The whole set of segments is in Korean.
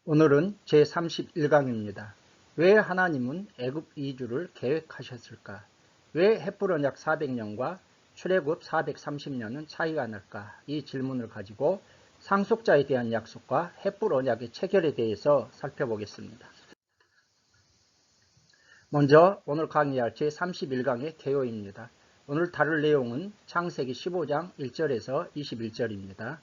오늘은 제31강입니다. 왜 하나님은 애굽 이주를 계획하셨을까? 왜 헷불 언약 400년과 출애굽 430년은 차이가 날까? 이 질문을 가지고 상속자에 대한 약속과 헷불 언약의 체결에 대해서 살펴보겠습니다. 먼저 오늘 강의할 제31강의 개요입니다. 오늘 다룰 내용은 창세기 15장 1절에서 21절입니다.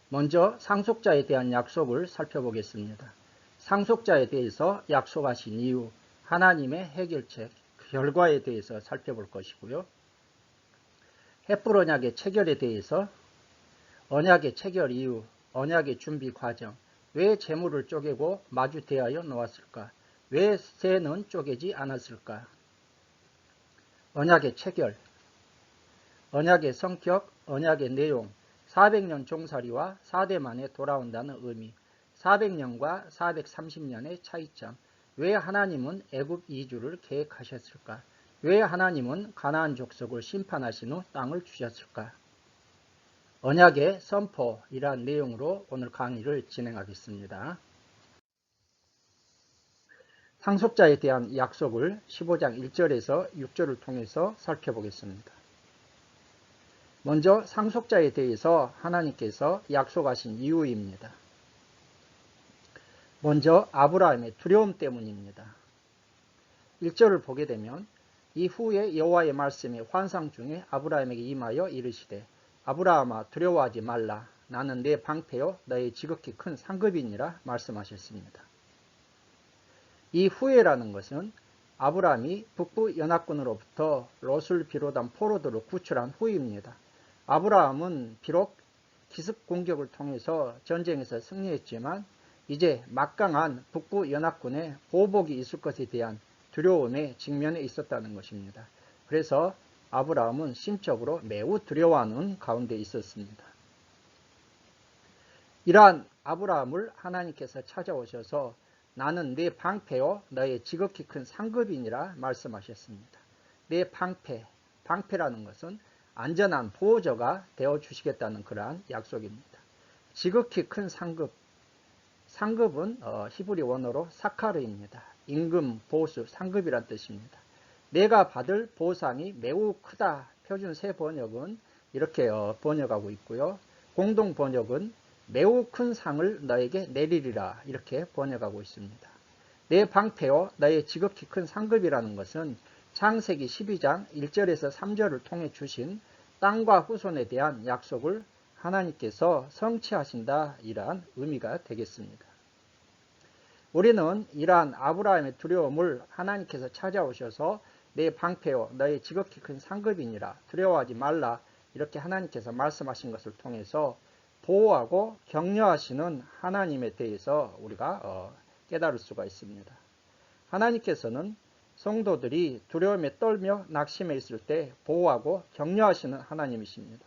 먼저 상속자에 대한 약속을 살펴보겠습니다. 상속자에 대해서 약속하신 이유, 하나님의 해결책, 결과에 대해서 살펴볼 것이고요. 헷불 언약의 체결에 대해서 언약의 체결 이유, 언약의 준비 과정, 왜 재물을 쪼개고 마주 대하여 놓았을까? 왜 새는 쪼개지 않았을까? 언약의 체결, 언약의 성격, 언약의 내용, 400년 종살이와 4대 만에 돌아온다는 의미, 400년과 430년의 차이점, 왜 하나님은 애굽 이주를 계획하셨을까? 왜 하나님은 가나안 족속을 심판하신 후 땅을 주셨을까? 언약의 선포이란 내용으로 오늘 강의를 진행하겠습니다. 상속자에 대한 약속을 15장 1절에서 6절을 통해서 살펴보겠습니다. 먼저 상속자에 대해서 하나님께서 약속하신 이유입니다. 먼저 아브라함의 두려움 때문입니다. 1절을 보게 되면 이후에 여호와의 말씀이 환상 중에 아브라함에게 임하여 이르시되 아브라함아 두려워하지 말라 나는 내 방패요 너의 지극히 큰 상급이니라 말씀하셨습니다. 이 후에라는 것은 아브라함이 북부 연합군으로부터 롯을 비롯한 포로들을 구출한 후입니다. 아브라함은 비록 기습 공격을 통해서 전쟁에서 승리했지만 이제 막강한 북부 연합군의 보복이 있을 것에 대한 두려움에 직면해 있었다는 것입니다. 그래서 아브라함은 심적으로 매우 두려워하는 가운데 있었습니다. 이러한 아브라함을 하나님께서 찾아오셔서 나는 네 방패요 너의 지극히 큰 상급이니라 말씀하셨습니다. 내 방패, 방패라는 것은 안전한 보호자가 되어주시겠다는 그러한 약속입니다. 지극히 큰 상급, 상급은 히브리 원어로 사카르입니다. 임금, 보수, 상급이란 뜻입니다. 내가 받을 보상이 매우 크다. 표준 새 번역은 이렇게 번역하고 있고요. 공동 번역은 매우 큰 상을 너에게 내리리라 이렇게 번역하고 있습니다. 내 방패요 너의 지극히 큰 상급이라는 것은 창세기 12장 1절에서 3절을 통해 주신 땅과 후손에 대한 약속을 하나님께서 성취하신다 이러한 의미가 되겠습니다. 우리는 이러한 아브라함의 두려움을 하나님께서 찾아오셔서 내 방패요 너의 지극히 큰 상급이니라 두려워하지 말라 이렇게 하나님께서 말씀하신 것을 통해서 보호하고 격려하시는 하나님에 대해서 우리가 깨달을 수가 있습니다. 하나님께서는 성도들이 두려움에 떨며 낙심해 있을 때 보호하고 격려하시는 하나님이십니다.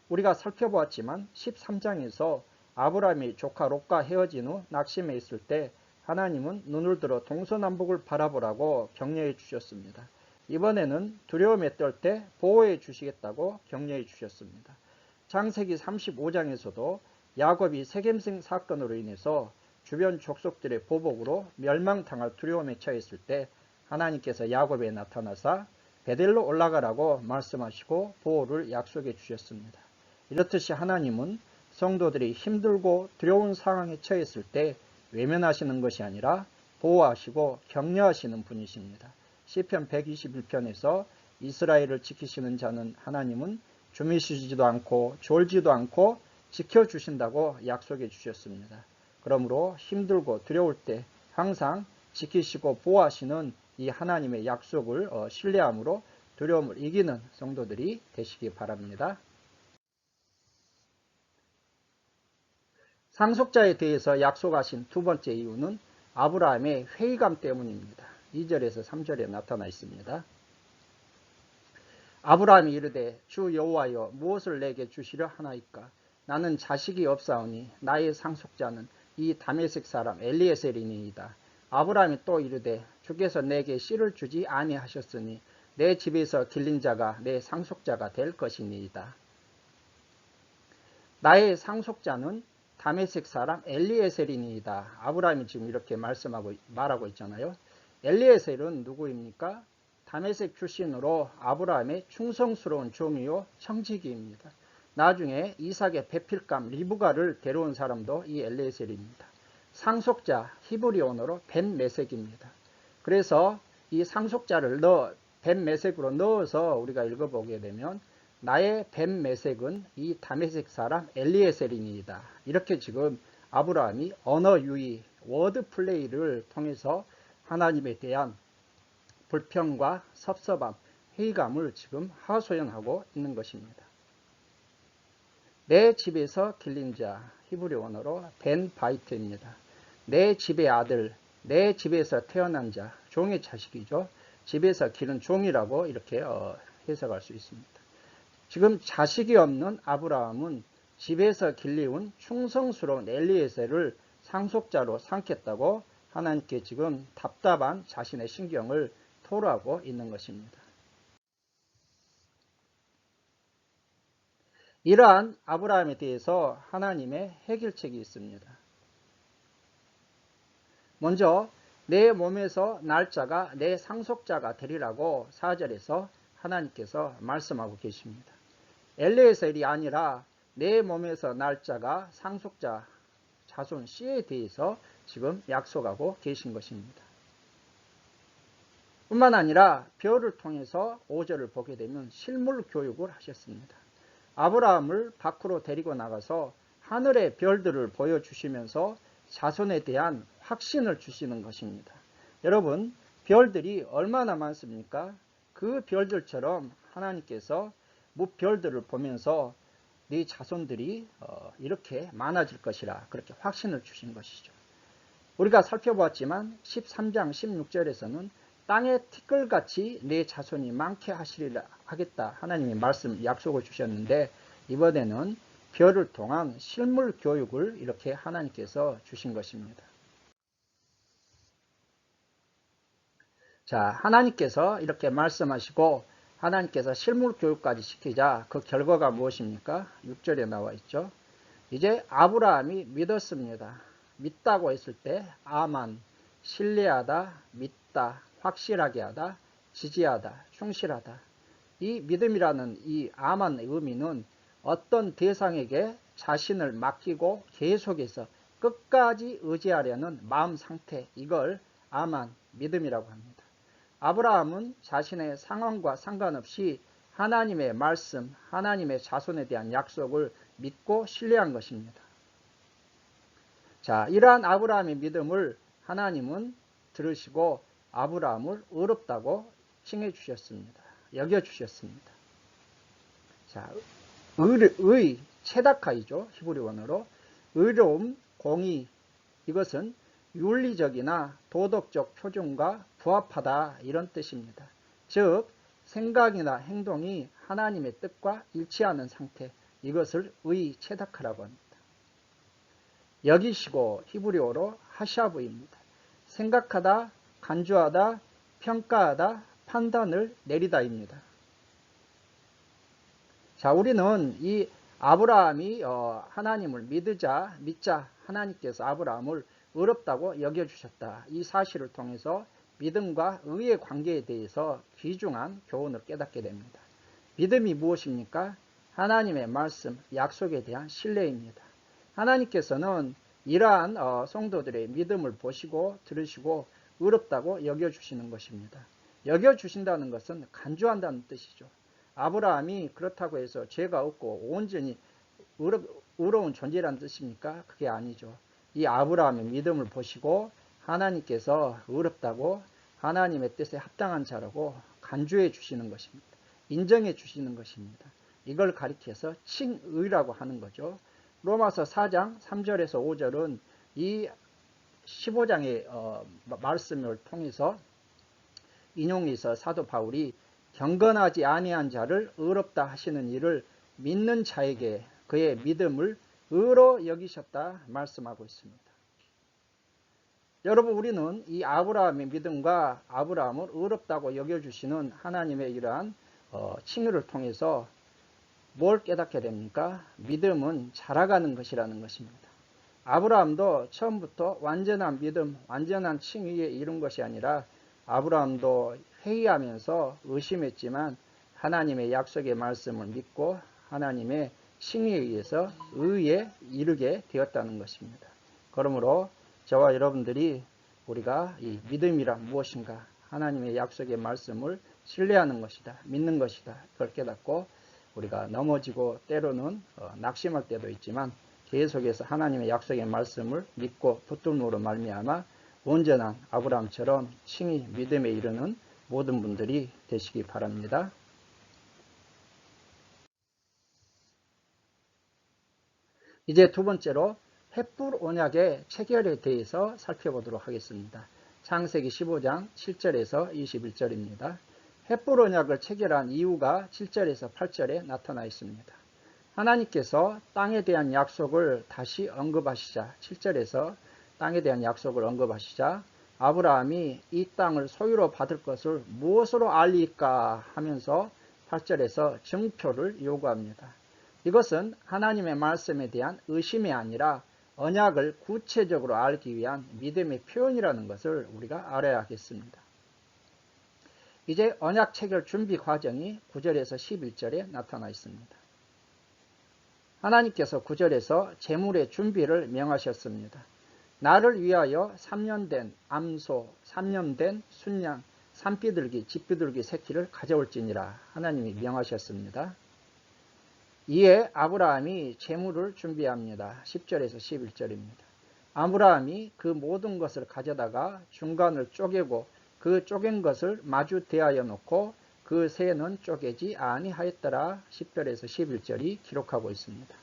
우리가 살펴보았지만 13장에서 아브라함이 조카 롯과 헤어진 후 낙심해 있을 때 하나님은 눈을 들어 동서남북을 바라보라고 격려해 주셨습니다. 이번에는 두려움에 떨 때 보호해 주시겠다고 격려해 주셨습니다. 창세기 35장에서도 야곱이 세겜생 사건으로 인해서 주변 족속들의 보복으로 멸망당할 두려움에 처했을 때 하나님께서 야곱에 나타나사 베델로 올라가라고 말씀하시고 보호를 약속해 주셨습니다. 이렇듯이 하나님은 성도들이 힘들고 두려운 상황에 처했을 때 외면하시는 것이 아니라 보호하시고 격려하시는 분이십니다. 시편 121편에서 이스라엘을 지키시는 자는 하나님은 주무시지도 않고 졸지도 않고 지켜주신다고 약속해 주셨습니다. 그러므로 힘들고 두려울 때 항상 지키시고 보호하시는 이 하나님의 약속을 신뢰함으로 두려움을 이기는 성도들이 되시기 바랍니다. 상속자에 대해서 약속하신 두 번째 이유는 아브라함의 회의감 때문입니다. 2절에서 3절에 나타나 있습니다. 아브라함이 이르되 주 여호와여 무엇을 내게 주시려 하나이까? 나는 자식이 없사오니 나의 상속자는 이 다메섹 사람 엘리에셀이니이다. 아브라함이 또 이르되 주께서 내게 씨를 주지 아니하셨으니 내 집에서 길린 자가 내 상속자가 될 것이니이다. 나의 상속자는 다메섹 사람 엘리에셀이니이다. 아브라함이 지금 이렇게 말하고 있잖아요. 엘리에셀은 누구입니까? 다메섹 출신으로 아브라함의 충성스러운 종이요 청지기입니다. 나중에 이삭의 배필감 리브가를 데려온 사람도 이 엘리에셀입니다. 상속자 히브리어로 벤메섹입니다. 그래서 이 상속자를 벤메섹으로 넣어서 우리가 읽어보게 되면 나의 벤메섹은 이 다메섹 사람 엘리에셀이니이다. 이렇게 지금 아브라함이 언어 유희, 워드 플레이를 통해서 하나님에 대한 불평과 섭섭함, 회의감을 지금 하소연하고 있는 것입니다. 내 집에서 길린 자, 히브리 원어로 벤 바이트입니다. 내 집의 아들, 내 집에서 태어난 자, 종의 자식이죠. 집에서 기른 종이라고 이렇게 해석할 수 있습니다. 지금 자식이 없는 아브라함은 집에서 길리운 충성스러운 엘리에셀을 상속자로 삼겠다고 하나님께 지금 답답한 자신의 신경을 토로하고 있는 것입니다. 이러한 아브라함에 대해서 하나님의 해결책이 있습니다. 먼저 내 몸에서 날 자가 내 상속자가 되리라고 4절에서 하나님께서 말씀하고 계십니다. 엘리에셀이 아니라 내 몸에서 날 자가 상속자 자손 씨에 대해서 지금 약속하고 계신 것입니다. 뿐만 아니라 별을 통해서 5절을 보게 되면 실물 교육을 하셨습니다. 아브라함을 밖으로 데리고 나가서 하늘의 별들을 보여주시면서 자손에 대한 확신을 주시는 것입니다. 여러분, 별들이 얼마나 많습니까? 그 별들처럼 하나님께서 별들을 보면서 네 자손들이 이렇게 많아질 것이라 그렇게 확신을 주신 것이죠. 우리가 살펴보았지만 13장 16절에서는 땅에 티끌같이 내 자손이 많게 하시리라 하겠다 하나님이 약속을 주셨는데, 이번에는 별을 통한 실물 교육을 이렇게 하나님께서 주신 것입니다. 자, 하나님께서 이렇게 말씀하시고 하나님께서 실물 교육까지 시키자 그 결과가 무엇입니까? 6절에 나와 있죠. 이제 아브라함이 믿었습니다. 믿다고 했을 때 아만, 신뢰하다, 믿다, 확실하게 하다, 지지하다, 충실하다. 이 믿음이라는 이 아만의 의미는 어떤 대상에게 자신을 맡기고 계속해서 끝까지 의지하려는 마음 상태, 이걸 아만, 믿음이라고 합니다. 아브라함은 자신의 상황과 상관없이 하나님의 말씀, 하나님의 자손에 대한 약속을 믿고 신뢰한 것입니다. 자, 이러한 아브라함의 믿음을 하나님은 들으시고 아브라함을 의롭다고 칭해 주셨습니다. 여겨 주셨습니다. 자, 의, 체다카이죠. 히브리 원어로. 의로움, 공의, 이것은 윤리적이나 도덕적 표준과 부합하다 이런 뜻입니다. 즉 생각이나 행동이 하나님의 뜻과 일치하는 상태, 이것을 의, 체다카라고 합니다. 여기시고 히브리어로 하샤브입니다. 생각하다, 간주하다, 평가하다, 판단을 내리다입니다. 자, 우리는 이 아브라함이 하나님을 믿자 하나님께서 아브라함을 의롭다고 여겨주셨다. 이 사실을 통해서 믿음과 의의 관계에 대해서 귀중한 교훈을 깨닫게 됩니다. 믿음이 무엇입니까? 하나님의 말씀, 약속에 대한 신뢰입니다. 하나님께서는 이러한 성도들의 믿음을 보시고 들으시고 의롭다고 여겨주시는 것입니다. 여겨주신다는 것은 간주한다는 뜻이죠. 아브라함이 그렇다고 해서 죄가 없고 온전히 의로운 존재라는 뜻입니까? 그게 아니죠. 이 아브라함의 믿음을 보시고 하나님께서 의롭다고 하나님의 뜻에 합당한 자라고 간주해 주시는 것입니다. 인정해 주시는 것입니다. 이걸 가리켜서 칭의라고 하는 거죠. 로마서 4장 3절에서 5절은 이 15장의 말씀을 통해서 인용해서 사도 바울이 경건하지 아니한 자를 의롭다 하시는 일을 믿는 자에게 그의 믿음을 의로 여기셨다 말씀하고 있습니다. 여러분, 우리는 이 아브라함의 믿음과 아브라함을 의롭다고 여겨주시는 하나님의 이러한 칭의를 통해서 뭘 깨닫게 됩니까? 믿음은 자라가는 것이라는 것입니다. 아브라함도 처음부터 완전한 믿음, 완전한 칭의에 이른 것이 아니라 아브라함도 회의하면서 의심했지만 하나님의 약속의 말씀을 믿고 하나님의 칭의에 의해서 의에 이르게 되었다는 것입니다. 그러므로 저와 여러분들이 우리가 이 믿음이란 무엇인가, 하나님의 약속의 말씀을 신뢰하는 것이다, 믿는 것이다, 그걸 깨닫고 우리가 넘어지고 때로는 낙심할 때도 있지만 계속해서 하나님의 약속의 말씀을 믿고 붙들므로 말미암아 온전한 아브라함처럼 칭의 믿음에 이르는 모든 분들이 되시기 바랍니다. 이제 두 번째로 횃불 언약의 체결에 대해서 살펴보도록 하겠습니다. 창세기 15장 7절에서 21절입니다. 횃불 언약을 체결한 이유가 7절에서 8절에 나타나 있습니다. 하나님께서 땅에 대한 약속을 다시 언급하시자, 7절에서 땅에 대한 약속을 언급하시자 아브라함이 이 땅을 소유로 받을 것을 무엇으로 알릴까 하면서 8절에서 증표를 요구합니다. 이것은 하나님의 말씀에 대한 의심이 아니라 언약을 구체적으로 알기 위한 믿음의 표현이라는 것을 우리가 알아야 하겠습니다. 이제 언약 체결 준비 과정이 9절에서 11절에 나타나 있습니다. 하나님께서 9절에서 제물의 준비를 명하셨습니다. 나를 위하여 3년 된 암소, 3년 된 순양, 산비둘기, 집비둘기 새끼를 가져올지니라 하나님이 명하셨습니다. 이에 아브라함이 제물을 준비합니다. 10절에서 11절입니다. 아브라함이 그 모든 것을 가져다가 중간을 쪼개고 그 쪼갠 것을 마주 대하여 놓고 그 새는 쪼개지 아니하였더라. 10절에서 11절이 기록하고 있습니다.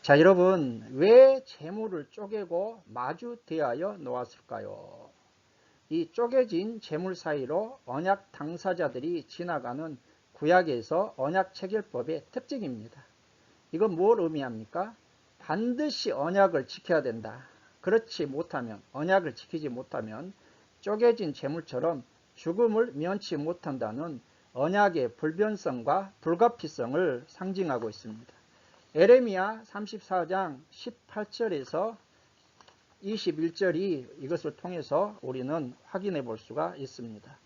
자, 여러분, 왜 제물을 쪼개고 마주 대하여 놓았을까요? 이 쪼개진 제물 사이로 언약 당사자들이 지나가는 구약에서 언약 체결법의 특징입니다. 이건 뭘 의미합니까? 반드시 언약을 지켜야 된다. 그렇지 못하면, 언약을 지키지 못하면 쪼개진 제물처럼 죽음을 면치 못한다는 언약의 불변성과 불가피성을 상징하고 있습니다. 에레미야 34장 18절에서 21절이 이것을 통해서 우리는 확인해 볼 수가 있습니다.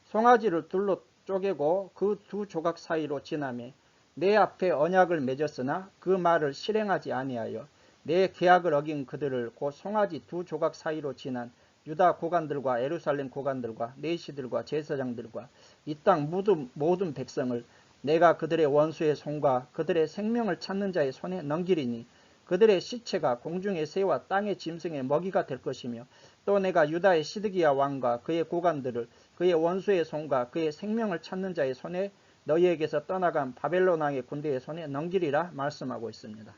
송아지를 둘로 쪼개고 그 두 조각 사이로 지나매 내 앞에 언약을 맺었으나 그 말을 실행하지 아니하여 내 계약을 어긴 그들을 곧 송아지 두 조각 사이로 지난 유다 고관들과 예루살렘 고관들과 내시들과 제사장들과 이 땅 모든 백성을 내가 그들의 원수의 손과 그들의 생명을 찾는 자의 손에 넘기리니 그들의 시체가 공중의 새와 땅의 짐승의 먹이가 될 것이며 또 내가 유다의 시드기야 왕과 그의 고관들을 그의 원수의 손과 그의 생명을 찾는 자의 손에 너희에게서 떠나간 바벨론 왕의 군대의 손에 넘기리라 말씀하고 있습니다.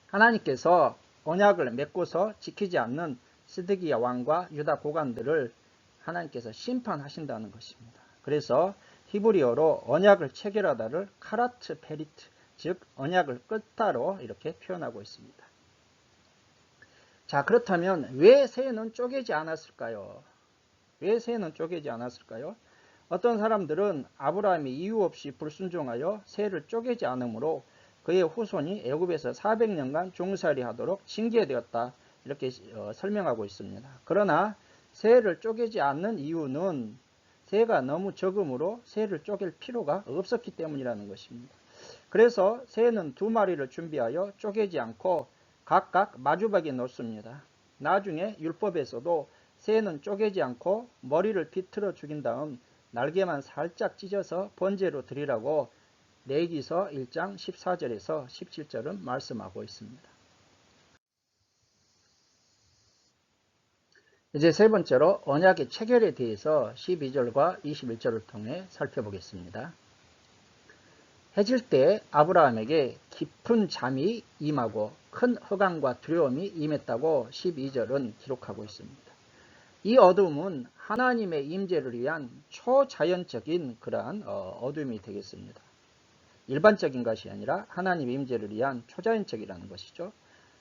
하나님께서 언약을 맺고서 지키지 않는 시드기야 왕과 유다 고관들을 하나님께서 심판하신다는 것입니다. 그래서 히브리어로 언약을 체결하다를 카라트 페리트, 즉 언약을 끄다로 이렇게 표현하고 있습니다. 자, 그렇다면 왜 새는 쪼개지 않았을까요? 왜 새는 쪼개지 않았을까요? 어떤 사람들은 아브라함이 이유 없이 불순종하여 새를 쪼개지 않으므로 그의 후손이 애굽에서 400년간 종살이 하도록 징계되었다, 이렇게 설명하고 있습니다. 그러나 새를 쪼개지 않는 이유는 새가 너무 적으므로 새를 쪼갤 필요가 없었기 때문이라는 것입니다. 그래서 새는 2마리를 준비하여 쪼개지 않고 각각 마주박에 놓습니다. 나중에 율법에서도 새는 쪼개지 않고 머리를 비틀어 죽인 다음 날개만 살짝 찢어서 번제로 드리라고 레위기서 1장 14절에서 17절은 말씀하고 있습니다. 이제 세 번째로 언약의 체결에 대해서 12절과 21절을 통해 살펴보겠습니다. 해질 때 아브라함에게 깊은 잠이 임하고 큰 허감과 두려움이 임했다고 12절은 기록하고 있습니다. 이 어둠은 하나님의 임재를 위한 초자연적인 그러한 어둠이 되겠습니다. 일반적인 것이 아니라 하나님의 임재를 위한 초자연적이라는 것이죠.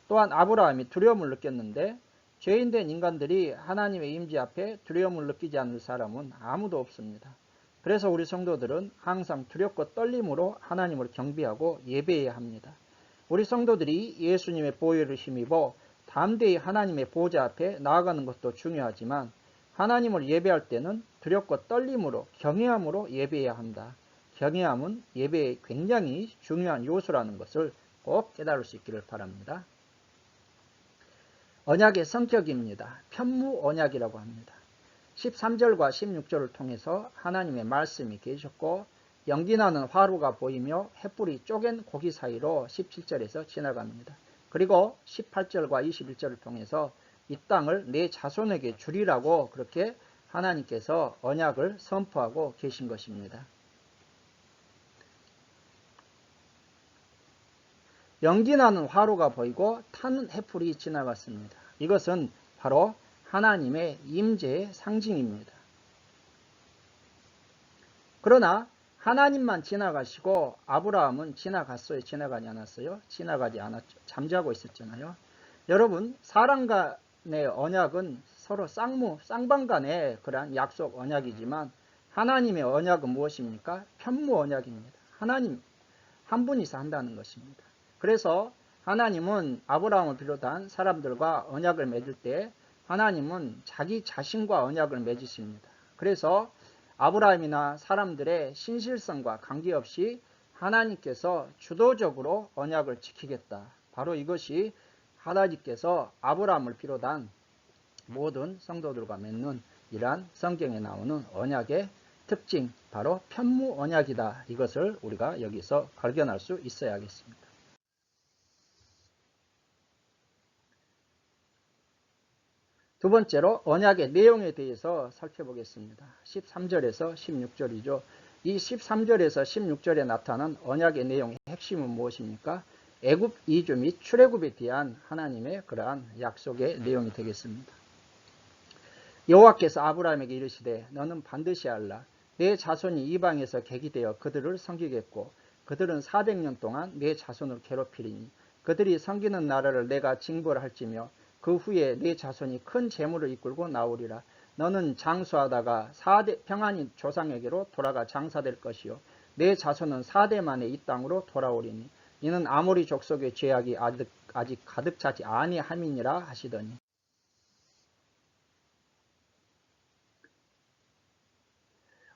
또한 아브라함이 두려움을 느꼈는데 죄인된 인간들이 하나님의 임재 앞에 두려움을 느끼지 않을 사람은 아무도 없습니다. 그래서 우리 성도들은 항상 두렵고 떨림으로 하나님을 경배하고 예배해야 합니다. 우리 성도들이 예수님의 보혈을 힘입어 담대히 하나님의 보좌 앞에 나아가는 것도 중요하지만 하나님을 예배할 때는 두렵고 떨림으로 경외함으로 예배해야 한다. 경외함은 예배의 굉장히 중요한 요소라는 것을 꼭 깨달을 수 있기를 바랍니다. 언약의 성격입니다. 편무 언약이라고 합니다. 13절과 16절을 통해서 하나님의 말씀이 계셨고 연기나는 화로가 보이며 횃불이 쪼갠 고기 사이로 17절에서 지나갑니다. 그리고 18절과 21절을 통해서 이 땅을 내 자손에게 주리라고 그렇게 하나님께서 언약을 선포하고 계신 것입니다. 연기나는 화로가 보이고 타는 횃불이 지나갔습니다. 이것은 바로 하나님의 임재의 상징입니다. 그러나 하나님만 지나가시고 아브라함은 지나갔어요? 지나가지 않았어요? 지나가지 않았죠. 잠자고 있었잖아요. 여러분, 사람 간의 언약은 서로 쌍방 간의 그러한 약속 언약이지만 하나님의 언약은 무엇입니까? 편무 언약입니다. 하나님 한 분이서 한다는 것입니다. 그래서 하나님은 아브라함을 비롯한 사람들과 언약을 맺을 때 하나님은 자기 자신과 언약을 맺으십니다. 그래서 아브라함이나 사람들의 신실성과 관계없이 하나님께서 주도적으로 언약을 지키겠다. 바로 이것이 하나님께서 아브라함을 비롯한 모든 성도들과 맺는 이러한 성경에 나오는 언약의 특징, 바로 편무 언약이다. 이것을 우리가 여기서 발견할 수 있어야겠습니다. 두 번째로 언약의 내용에 대해서 살펴보겠습니다. 13절에서 16절이죠. 이 13절에서 16절에 나타난 언약의 내용의 핵심은 무엇입니까? 애굽 이주 및 출애굽에 대한 하나님의 그러한 약속의 내용이 되겠습니다. 여호와께서 아브라함에게 이르시되 너는 반드시 알라. 내 자손이 이방에서 객이되어 그들을 섬기겠고 그들은 400년 동안 내 자손을 괴롭히리니 그들이 섬기는 나라를 내가 징벌할지며 그 후에 내 자손이 큰 재물을 이끌고 나오리라. 너는 장수하다가 평안히 조상에게로 돌아가 장사될 것이요 내 자손은 4대 만에 이 땅으로 돌아오리니 이는 아모리 족속의 죄악이 아직 가득 차지 아니함이니라 하시더니.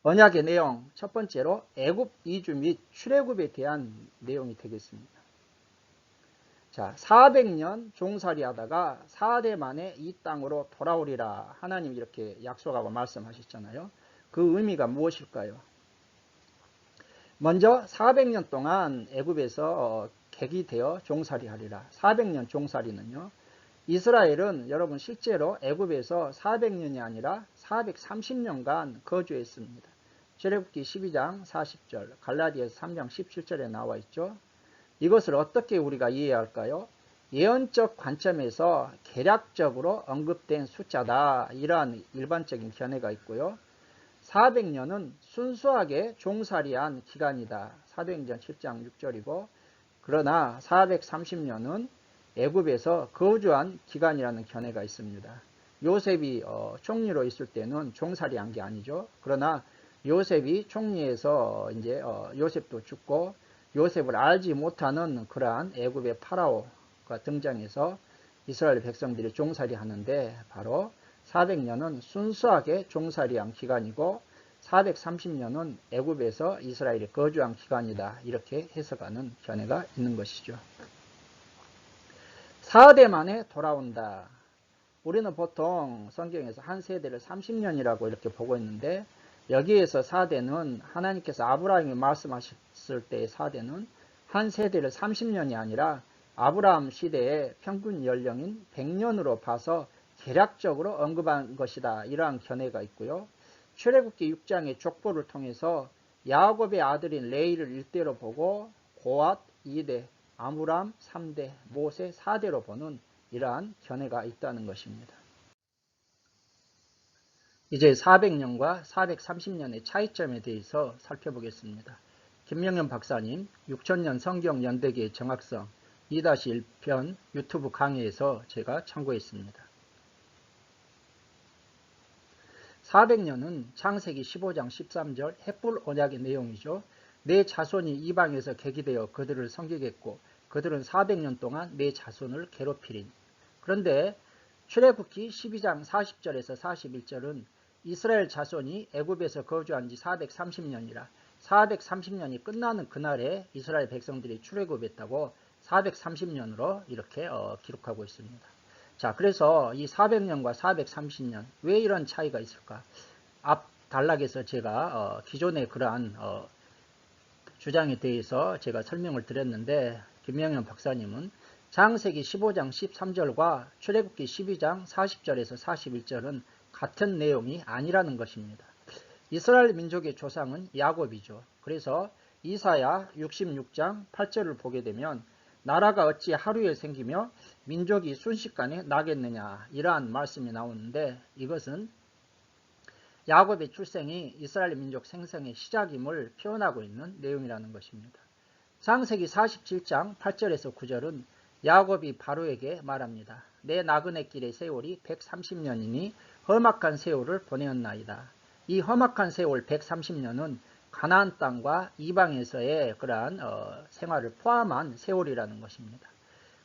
언약의 내용 첫 번째로 애굽 이주 및 출애굽에 대한 내용이 되겠습니다. 자, 400년 종살이 하다가 4대 만에 이 땅으로 돌아오리라. 하나님 이렇게 약속하고 말씀하셨잖아요. 그 의미가 무엇일까요? 먼저 400년 동안 애굽에서 객이 되어 종살이 하리라. 400년 종살이는요. 이스라엘은 여러분 실제로 애굽에서 400년이 아니라 430년간 거주했습니다. 출애굽기 12장 40절, 갈라디아서 3장 17절에 나와 있죠. 이것을 어떻게 우리가 이해할까요? 예언적 관점에서 계략적으로 언급된 숫자다. 이러한 일반적인 견해가 있고요. 400년은 순수하게 종살이한 기간이다. 사도행전 7장 6절이고 그러나 430년은 애굽에서 거주한 기간이라는 견해가 있습니다. 요셉이 총리로 있을 때는 종살이한 게 아니죠. 그러나 요셉이 총리에서 이제 요셉도 죽고 요셉을 알지 못하는 그러한 애굽의 파라오가 등장해서 이스라엘 백성들이 종살이 하는데 바로 400년은 순수하게 종살이한 기간이고 430년은 애굽에서 이스라엘이 거주한 기간이다. 이렇게 해석하는 견해가 있는 것이죠. 4대 만에 돌아온다. 우리는 보통 성경에서 한 세대를 30년이라고 이렇게 보고 있는데 여기에서 4대는 하나님께서 아브라함이 말씀하셨을 때의 4대는 한 세대를 30년이 아니라 아브라함 시대의 평균 연령인 100년으로 봐서 계략적으로 언급한 것이다. 이러한 견해가 있고요. 출애굽기 6장의 족보를 통해서 야곱의 아들인 레이를 1대로 보고 고앗 2대, 아므람 3대, 모세 4대로 보는 이러한 견해가 있다는 것입니다. 이제 400년과 430년의 차이점에 대해서 살펴보겠습니다. 김명현 박사님 6000년 성경 연대기의 정확성 2-1편 유튜브 강의에서 제가 참고했습니다. 400년은 창세기 15장 13절 횃불 언약의 내용이죠. 내 자손이 이방에서 객이 되어 그들을 섬기겠고 그들은 400년 동안 내 자손을 괴롭히리니. 그런데 출애굽기 12장 40절에서 41절은 이스라엘 자손이 애굽에서 거주한 지 430년이라 430년이 끝나는 그날에 이스라엘 백성들이 출애굽했다고 430년으로 이렇게 기록하고 있습니다. 자, 그래서 이 400년과 430년 왜 이런 차이가 있을까? 앞 단락에서 제가 기존의 그러한 주장에 대해서 제가 설명을 드렸는데 김명현 박사님은 창세기 15장 13절과 출애굽기 12장 40절에서 41절은 같은 내용이 아니라는 것입니다. 이스라엘 민족의 조상은 야곱이죠. 그래서 이사야 66장 8절을 보게 되면 나라가 어찌 하루에 생기며 민족이 순식간에 나겠느냐 이러한 말씀이 나오는데 이것은 야곱의 출생이 이스라엘 민족 생성의 시작임을 표현하고 있는 내용이라는 것입니다. 창세기 47장 8절에서 9절은 야곱이 바로에게 말합니다. 내 나그네 길의 세월이 130년이니 험악한 세월을 보내었나이다. 이 험악한 세월 130년은 가나안 땅과 이방에서의 그러한 생활을 포함한 세월이라는 것입니다.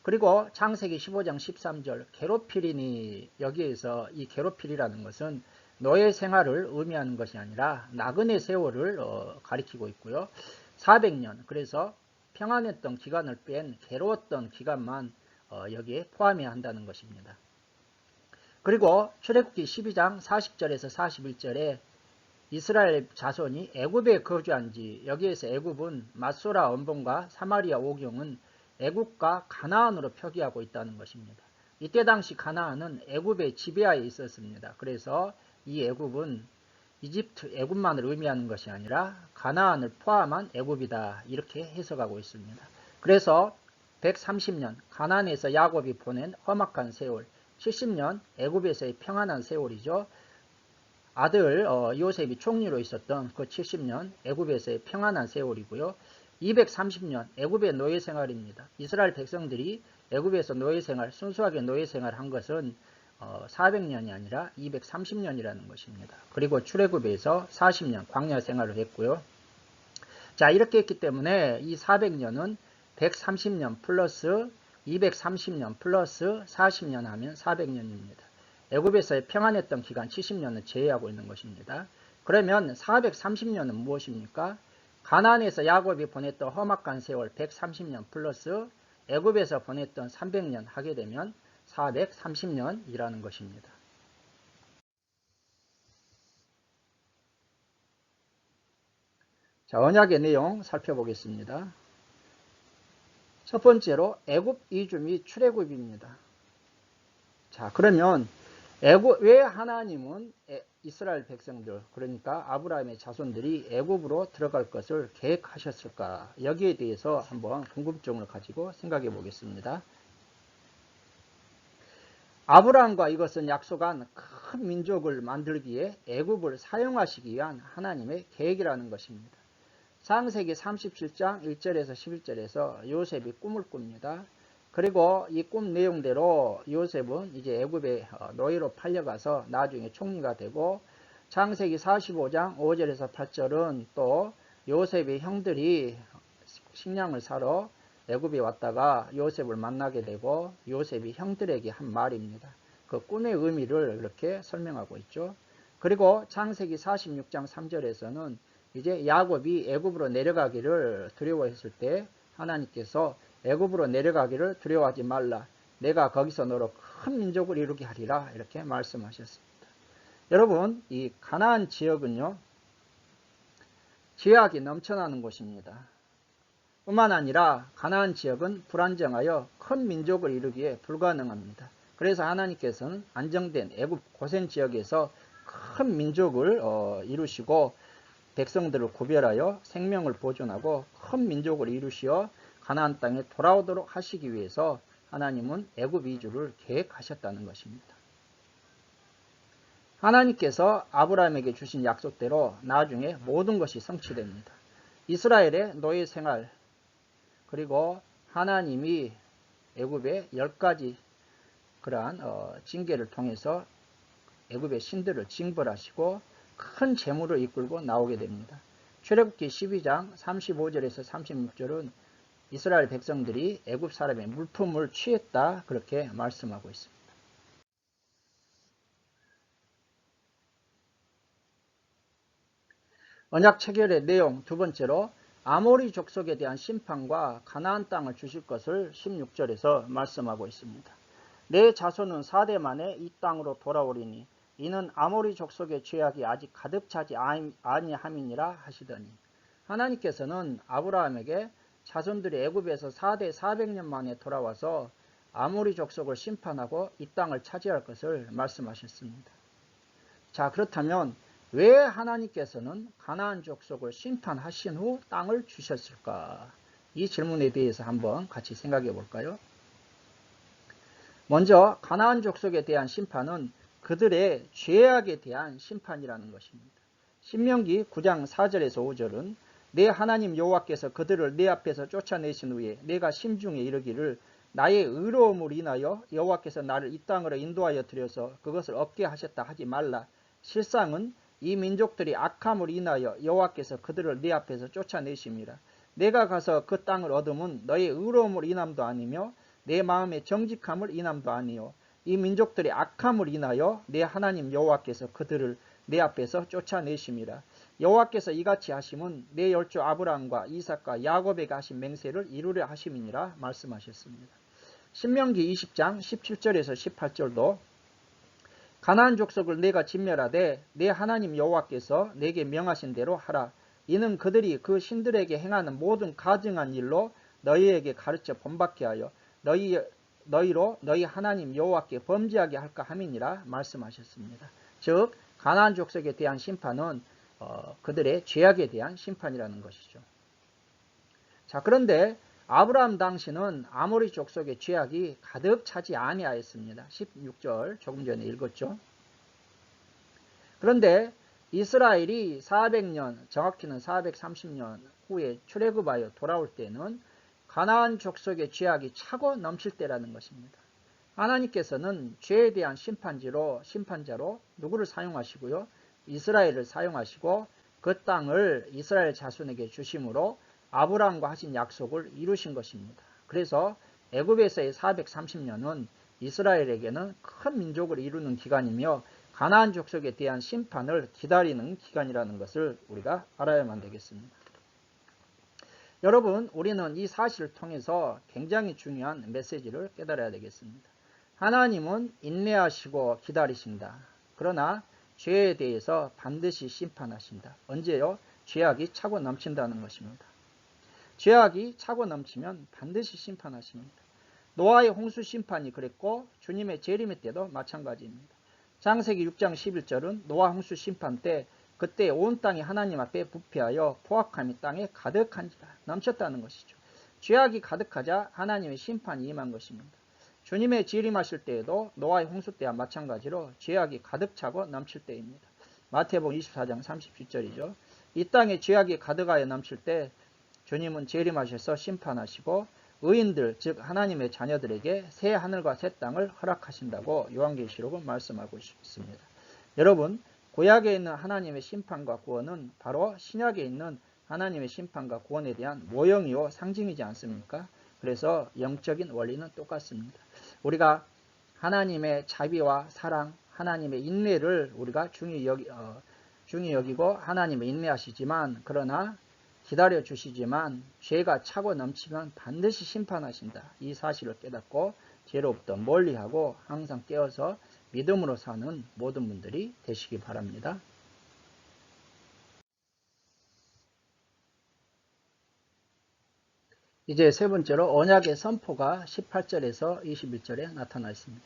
그리고 창세기 15장 13절 괴롭히리니 여기에서 이 괴롭히리라는 것은 노예 생활을 의미하는 것이 아니라 나그네 세월을 가리키고 있고요. 400년 그래서 평안했던 기간을 뺀 괴로웠던 기간만 여기에 포함해야 한다는 것입니다. 그리고 출애굽기 12장 40절에서 41절에 이스라엘 자손이 애굽에 거주한 지 여기에서 애굽은 맛소라 원본과 사마리아 오경은 애굽과 가나안으로 표기하고 있다는 것입니다. 이때 당시 가나안은 애굽의 지배하에 있었습니다. 그래서 이 애굽은 이집트 애굽만을 의미하는 것이 아니라 가나안을 포함한 애굽이다 이렇게 해석하고 있습니다. 그래서 130년 가나안에서 야곱이 보낸 험악한 세월 70년 애굽에서의 평안한 세월이죠. 아들 요셉이 총리로 있었던 그 70년 애굽에서의 평안한 세월이고요. 230년 애굽의 노예 생활입니다. 이스라엘 백성들이 애굽에서 노예 생활, 순수하게 노예 생활한 것은 400년이 아니라 230년이라는 것입니다. 그리고 출애굽에서 40년 광야 생활을 했고요. 자, 이렇게 했기 때문에 이 400년은 130년 플러스 230년 플러스 40년 하면 400년입니다. 애굽에서의 평안했던 기간 70년을 제외하고 있는 것입니다. 그러면 430년은 무엇입니까? 가나안에서 야곱이 보냈던 험악한 세월 130년 플러스 애굽에서 보냈던 300년 하게 되면 430년이라는 것입니다. 자, 언약의 내용 살펴보겠습니다. 첫 번째로 애굽 이주 및 출애굽입니다. 자, 그러면 왜 하나님은 이스라엘 백성들 그러니까 아브라함의 자손들이 애굽으로 들어갈 것을 계획하셨을까? 여기에 대해서 한번 궁금증을 가지고 생각해 보겠습니다. 아브라함과 이것은 약속한 큰 민족을 만들기에 애굽을 사용하시기 위한 하나님의 계획이라는 것입니다. 창세기 37장 1절에서 11절에서 요셉이 꿈을 꿉니다. 그리고 이 꿈 내용대로 요셉은 이제 애굽의 노예로 팔려가서 나중에 총리가 되고 창세기 45장 5절에서 8절은 또 요셉의 형들이 식량을 사러 애굽에 왔다가 요셉을 만나게 되고 요셉이 형들에게 한 말입니다. 그 꿈의 의미를 이렇게 설명하고 있죠. 그리고 창세기 46장 3절에서는 이제 야곱이 애굽으로 내려가기를 두려워했을 때 하나님께서 애굽으로 내려가기를 두려워하지 말라. 내가 거기서 너로 큰 민족을 이루게 하리라. 이렇게 말씀하셨습니다. 여러분, 이 가나안 지역은요. 죄악이 넘쳐나는 곳입니다. 뿐만 아니라 가나안 지역은 불안정하여 큰 민족을 이루기에 불가능합니다. 그래서 하나님께서는 안정된 애굽 고센 지역에서 큰 민족을 이루시고 백성들을 구별하여 생명을 보존하고 큰 민족을 이루시어 가나안 땅에 돌아오도록 하시기 위해서 하나님은 애굽 이주를 계획하셨다는 것입니다. 하나님께서 아브라함에게 주신 약속대로 나중에 모든 것이 성취됩니다. 이스라엘의 노예 생활 그리고 하나님이 애굽의 10가지 그러한 징계를 통해서 애굽의 신들을 징벌하시고 큰 재물을 이끌고 나오게 됩니다. 출애굽기 12장 35절에서 36절은 이스라엘 백성들이 애굽 사람의 물품을 취했다 그렇게 말씀하고 있습니다. 언약 체결의 내용 두 번째로 아모리 족속에 대한 심판과 가나안 땅을 주실 것을 16절에서 말씀하고 있습니다. 내 자손은 4대 만에 이 땅으로 돌아오리니 이는 아모리 족속의 죄악이 아직 가득 차지 아니함이니라 하시더니, 하나님께서는 아브라함에게 자손들이 애굽에서 4대 400년 만에 돌아와서 아모리 족속을 심판하고 이 땅을 차지할 것을 말씀하셨습니다. 자, 그렇다면 왜 하나님께서는 가나안 족속을 심판하신 후 땅을 주셨을까? 이 질문에 대해서 한번 같이 생각해 볼까요? 먼저 가나안 족속에 대한 심판은 그들의 죄악에 대한 심판이라는 것입니다. 신명기 9장 4절에서 5절은 내 하나님 여호와께서 그들을 내 앞에서 쫓아내신 후에 내가 심중에 이르기를 나의 의로움을 인하여 여호와께서 나를 이 땅으로 인도하여 들여서 그것을 얻게 하셨다 하지 말라. 실상은 이 민족들이 악함을 인하여 여호와께서 그들을 내 앞에서 쫓아내심이라. 내가 가서 그 땅을 얻으면 너의 의로움을 인함도 아니며 내 마음의 정직함을 인함도 아니요 이 민족들이 악함을 인하여 내 하나님 여호와께서 그들을 내 앞에서 쫓아내심이라. 여호와께서 이같이 하심은 내 열조 아브라함과 이삭과 야곱에게 하신 맹세를 이루려 하심이니라 말씀하셨습니다. 신명기 20장 17절에서 18절도 가나안 족속을 내가 진멸하되 내 하나님 여호와께서 내게 명하신 대로 하라. 이는 그들이 그 신들에게 행하는 모든 가증한 일로 너희에게 가르쳐 본받게 하여 너희로 너희 하나님 여호와께 범죄하게 할까 함이니라 말씀하셨습니다. 즉 가나안 족속에 대한 심판은 그들의 죄악에 대한 심판이라는 것이죠. 자, 그런데 아브라함 당시는 아모리 족속의 죄악이 가득 차지 아니하였습니다. 16절 조금 전에 읽었죠. 그런데 이스라엘이 400년, 정확히는 430년 후에 출애굽하여 돌아올 때는 가나안 족속의 죄악이 차고 넘칠 때라는 것입니다. 하나님께서는 죄에 대한 심판자로 누구를 사용하시고요? 이스라엘을 사용하시고 그 땅을 이스라엘 자손에게 주심으로 아브라함과 하신 약속을 이루신 것입니다. 그래서 애굽에서의 430년은 이스라엘에게는 큰 민족을 이루는 기간이며 가나안 족속에 대한 심판을 기다리는 기간이라는 것을 우리가 알아야만 되겠습니다. 여러분, 우리는 이 사실을 통해서 굉장히 중요한 메시지를 깨달아야 되겠습니다. 하나님은 인내하시고 기다리신다. 그러나 죄에 대해서 반드시 심판하신다. 언제요? 죄악이 차고 넘친다는 것입니다. 죄악이 차고 넘치면 반드시 심판하십니다. 노아의 홍수 심판이 그랬고 주님의 재림의 때도 마찬가지입니다. 창세기 6장 11절은 노아 홍수 심판 때 그때 온 땅이 하나님 앞에 부패하여 포악함이 땅에 가득한지라 넘쳤다는 것이죠. 죄악이 가득하자 하나님의 심판이 임한 것입니다. 주님의 재림하실 때에도 노아의 홍수 때와 마찬가지로 죄악이 가득 차고 넘칠 때입니다. 마태복음 24장 37절이죠. 이 땅에 죄악이 가득하여 넘칠 때 주님은 재림하셔서 심판하시고 의인들 즉 하나님의 자녀들에게 새 하늘과 새 땅을 허락하신다고 요한계시록은 말씀하고 있습니다. 여러분, 구약에 있는 하나님의 심판과 구원은 바로 신약에 있는 하나님의 심판과 구원에 대한 모형이요 상징이지 않습니까? 그래서 영적인 원리는 똑같습니다. 우리가 하나님의 자비와 사랑, 하나님의 인내를 우리가 중히 여기고 하나님의 인내하시지만 그러나 기다려 주시지만 죄가 차고 넘치면 반드시 심판하신다. 이 사실을 깨닫고 죄로부터 멀리하고 항상 깨어서 믿음으로 사는 모든 분들이 되시기 바랍니다. 이제 세 번째로 언약의 선포가 18절에서 21절에 나타나 있습니다.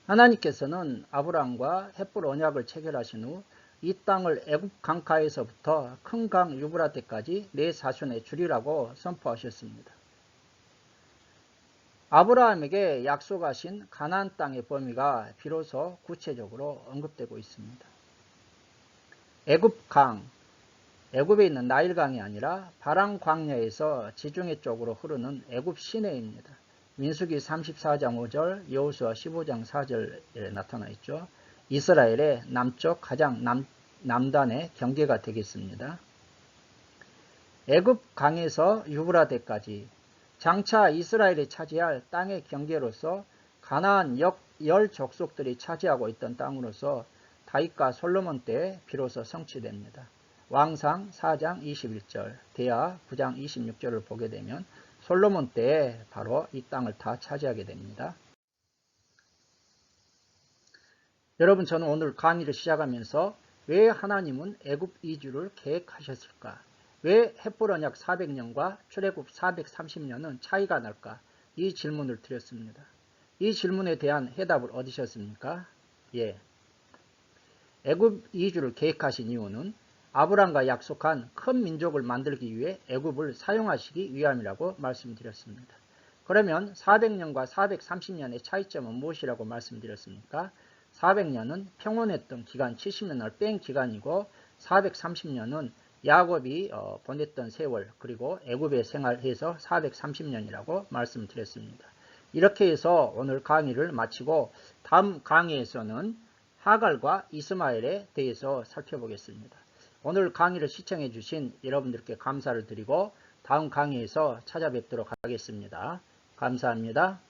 하나님께서는 아브라함과 헷불 언약을 체결하신 후 이 땅을 애굽 강가에서부터 큰 강 유브라데까지 내 자손에 주리라고 선포하셨습니다. 아브라함에게 약속하신 가나안 땅의 범위가 비로소 구체적으로 언급되고 있습니다. 애굽 강, 애굽에 있는 나일강이 아니라 바람 광야에서 지중해 쪽으로 흐르는 애굽 시내입니다. 민수기 34장 5절, 여호수아 15장 4절에 나타나 있죠. 이스라엘의 남쪽 가장 남단의 경계가 되겠습니다. 애굽 강에서 유브라데까지 장차 이스라엘이 차지할 땅의 경계로서 가나안 열 족속들이 차지하고 있던 땅으로서 다윗과 솔로몬 때 비로소 성취됩니다. 왕상 4장 21절, 대하 9장 26절을 보게 되면 솔로몬 때에 바로 이 땅을 다 차지하게 됩니다. 여러분, 저는 오늘 강의를 시작하면서 왜 하나님은 애굽 이주를 계획하셨을까? 왜 헷불 언약 400년과 출애굽 430년은 차이가 날까? 이 질문을 드렸습니다. 이 질문에 대한 해답을 얻으셨습니까? 예. 애굽 이주를 계획하신 이유는 아브람과 약속한 큰 민족을 만들기 위해 애굽을 사용하시기 위함이라고 말씀드렸습니다. 그러면 400년과 430년의 차이점은 무엇이라고 말씀드렸습니까? 400년은 평온했던 기간 70년을 뺀 기간이고 430년은 야곱이 보냈던 세월 그리고 애굽에 생활해서 430년이라고 말씀드렸습니다. 이렇게 해서 오늘 강의를 마치고 다음 강의에서는 하갈과 이스마엘에 대해서 살펴보겠습니다. 오늘 강의를 시청해 주신 여러분들께 감사를 드리고 다음 강의에서 찾아뵙도록 하겠습니다. 감사합니다.